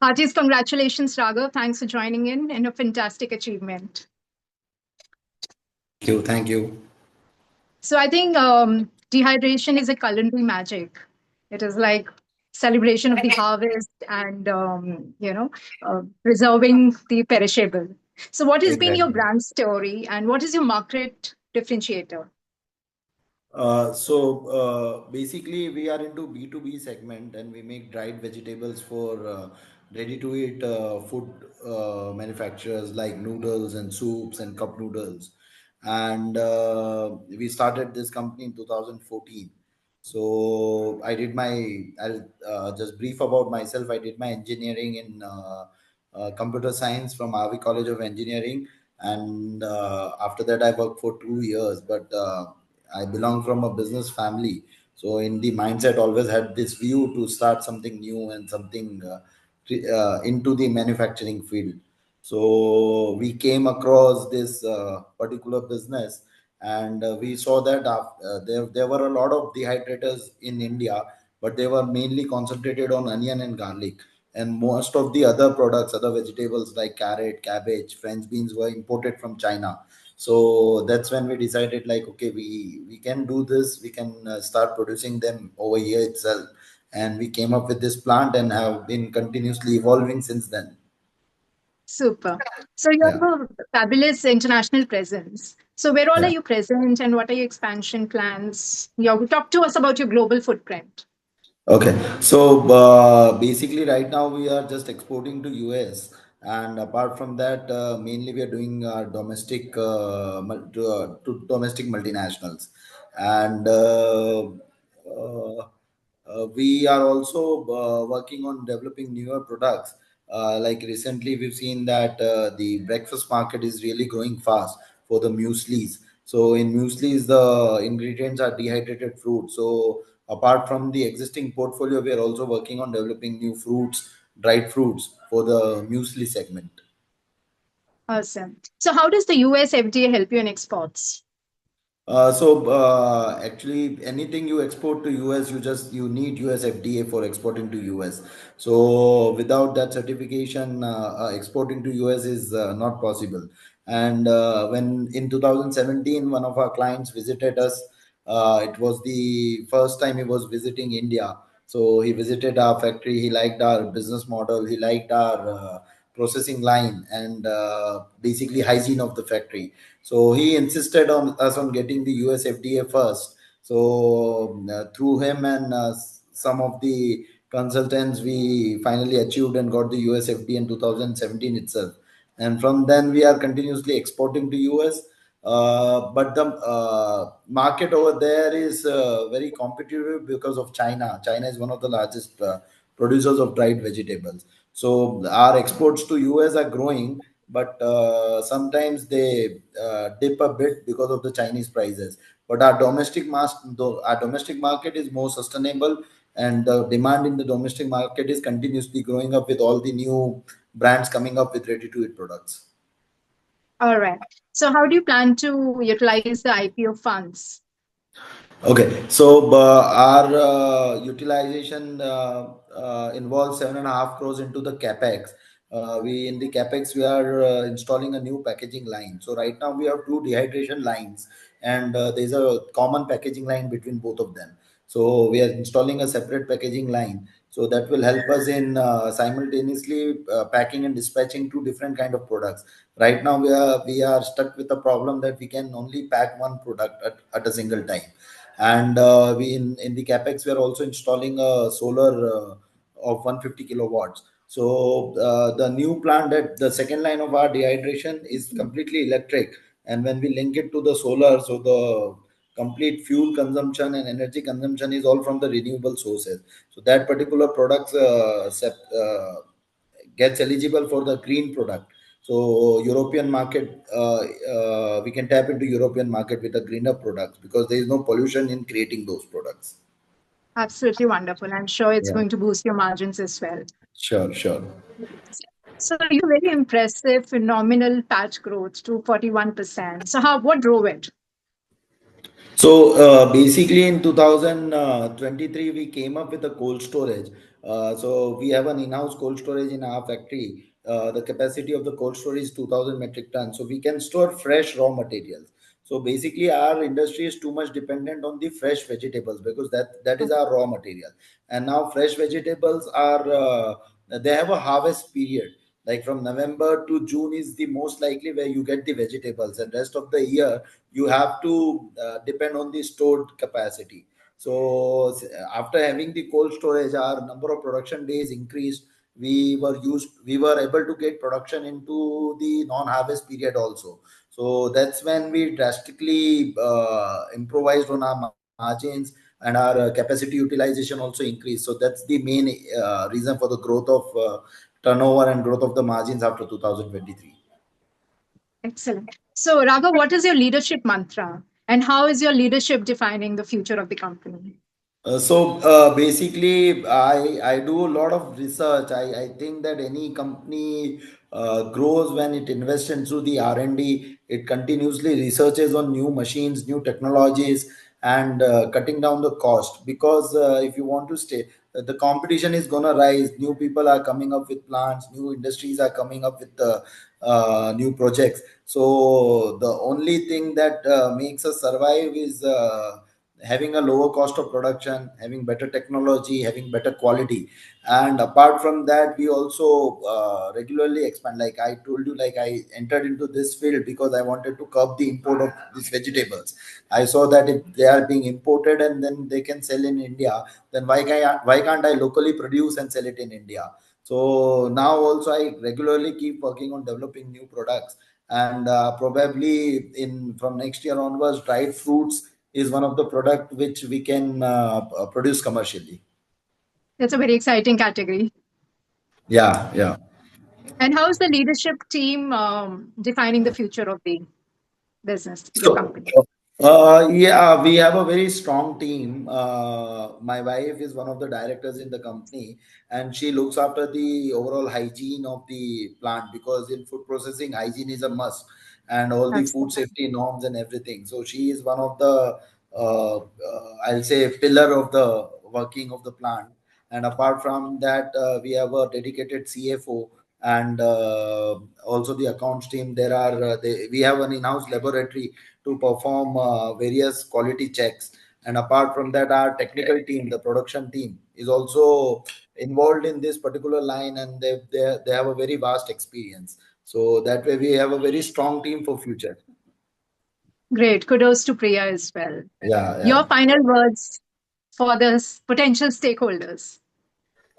Heartiest congratulations, Raghav. Thanks for joining in and a fantastic achievement. Thank you. Thank you. So I think dehydration is a culinary magic. It is like celebration of the harvest and preserving the perishable. So what has been your Exactly. brand story and what is your market differentiator? Basically, we are into B2B segment and we make dried vegetables for ready-to-eat food manufacturers like noodles and soups and cup noodles. And we started this company in 2014. So I'll just brief about myself. I did my engineering in computer science from RV College of Engineering. And after that, I worked for 2 years. But I belong from a business family. So in the mindset, always had this view to start something new and something into the manufacturing field. So we came across this particular business, and we saw that there were a lot of dehydrators in India, but they were mainly concentrated on onion and garlic. And most of the other products, other vegetables like carrot, cabbage, French beans were imported from China. So that's when we decided, like, okay, we can do this. We can start producing them over here itself, and we came up with this plant and have been continuously evolving since then. Super. So you Yeah. have a fabulous international presence. So where all are Yeah. you present and what are your expansion plans? Talk to us about your global footprint. Okay, so basically, right now we are just exporting to US, and apart from that, mainly we are doing domestic to domestic multinationals, and we are also working on developing newer products. Like recently, we've seen that the breakfast market is really growing fast for the mueslis. So in mueslis, the ingredients are dehydrated fruit. So apart from the existing portfolio, we are also working on developing new fruits, dried fruits for the muesli segment. Awesome. So how does the US FDA help you in exports? Actually, anything you export to US, you need US FDA for exporting to US. So without that certification, exporting to US is not possible. And when in 2017, one of our clients visited us, it was the first time he was visiting India. So he visited our factory. He liked our business model. He liked our processing line and basically hygiene of the factory. So he insisted on us on getting the US FDA first. So through him and some of the consultants, we finally achieved and got the US FDA in 2017 itself. And from then, we are continuously exporting to US. But the market over there is very competitive because of China. China is one of the largest producers of dried vegetables. So our exports to US are growing, but sometimes they dip a bit because of the Chinese prices. But our domestic market is more sustainable, and the demand in the domestic market is continuously growing up with all the new brands coming up with ready-to-eat products. All right. So how do you plan to utilize the IPO funds? Okay, so our utilization involves 7.5 crores into the capex. We in the capex we are installing a new packaging line. So right now we have two dehydration lines, and there's a common packaging line between both of them. So we are installing a separate packaging line. So that will help us in simultaneously packing and dispatching two different kind of products. Right now we are stuck with the problem that we can only pack one product at a single time. And we in the capex we are also installing a solar of 150 kilowatts. So the new plant, that the second line of our dehydration is completely electric, and when we link it to the solar, so the complete fuel consumption and energy consumption is all from the renewable sources. So that particular product gets eligible for the green product. So European market, we can tap into European market with a greener products because there is no pollution in creating those products. Absolutely wonderful. I'm sure it's Yeah, going to boost your margins as well. sure, sure. So you very impressive, phenomenal patch growth to 41%. So how what drove it? So basically, in 2023, we came up with a cold storage. So we have an in-house cold storage in our factory. The capacity of the cold storage is 2,000 metric tons. So we can store fresh raw materials. So basically, our industry is too much dependent on the fresh vegetables because that is our raw material. And now fresh vegetables are they have a harvest period. Like from November to June is the most likely where you get the vegetables, and rest of the year you have to depend on the stored capacity. So after having the cold storage, our number of production days increased. We were able to get production into the non-harvest period also. So that's when we drastically improvised on our margins, and our capacity utilization also increased. So that's the main reason for the growth of turnover and growth of the margins after 2023. Excellent. So, Raghav, what is your leadership mantra? And how is your leadership defining the future of the company? Basically, I do a lot of research. I think that any company grows when it invests into the R&D. It continuously researches on new machines, new technologies, and cutting down the cost. Because if you want to stay, the competition is gonna rise. New people are coming up with plants. New industries are coming up with new projects. So the only thing that makes us survive is having a lower cost of production, having better technology, having better quality. And apart from that, we also regularly expand. Like I told you, like I entered into this field because I wanted to curb the import of these vegetables. I saw that if they are being imported and then they can sell in India, then why can't I locally produce and sell it in India? So now also I regularly keep working on developing new products. And probably in from next year onwards, dried fruits is one of the product which we can produce commercially. That's a very exciting category. Yeah, yeah. And how is the leadership team defining the future of the business, your So, company? yeah, we have a very strong team. My wife is one of the directors in the company, and she looks after the overall hygiene of the plant because in food processing, hygiene is a must, and all the food Absolutely. safety norms and everything. So she is one of the, I'll say, pillar of the working of the plant. And apart from that, we have a dedicated CFO and also the accounts team. We have an in-house laboratory to perform various quality checks. And apart from that, our technical team, the production team, is also involved in this particular line, and they have a very vast experience. So that way, we have a very strong team for future. Great. Kudos to Priya as well. Yeah, yeah. Your final words for the potential stakeholders.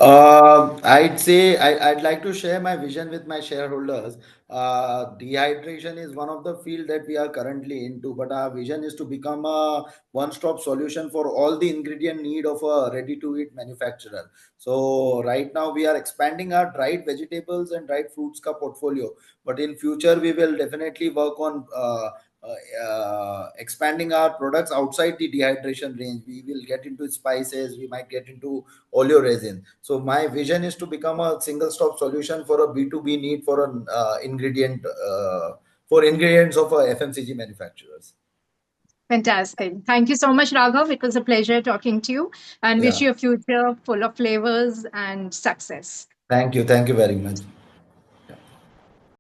I'd like to share my vision with my shareholders. Dehydration is one of the field that we are currently into, but our vision is to become a one-stop solution for all the ingredient need of a ready-to-eat manufacturer. So right now we are expanding our dried vegetables and dried fruits ka portfolio, but in future we will definitely work on expanding our products outside the dehydration range. We will get into spices. We might get into oleoresin. So my vision is to become a single stop solution for a B2B need for an for ingredients of FMCG manufacturers. Fantastic. Thank you so much, Raghav. It was a pleasure talking to you and wish Yeah. you a future full of flavors and success. Thank you. Thank you very much.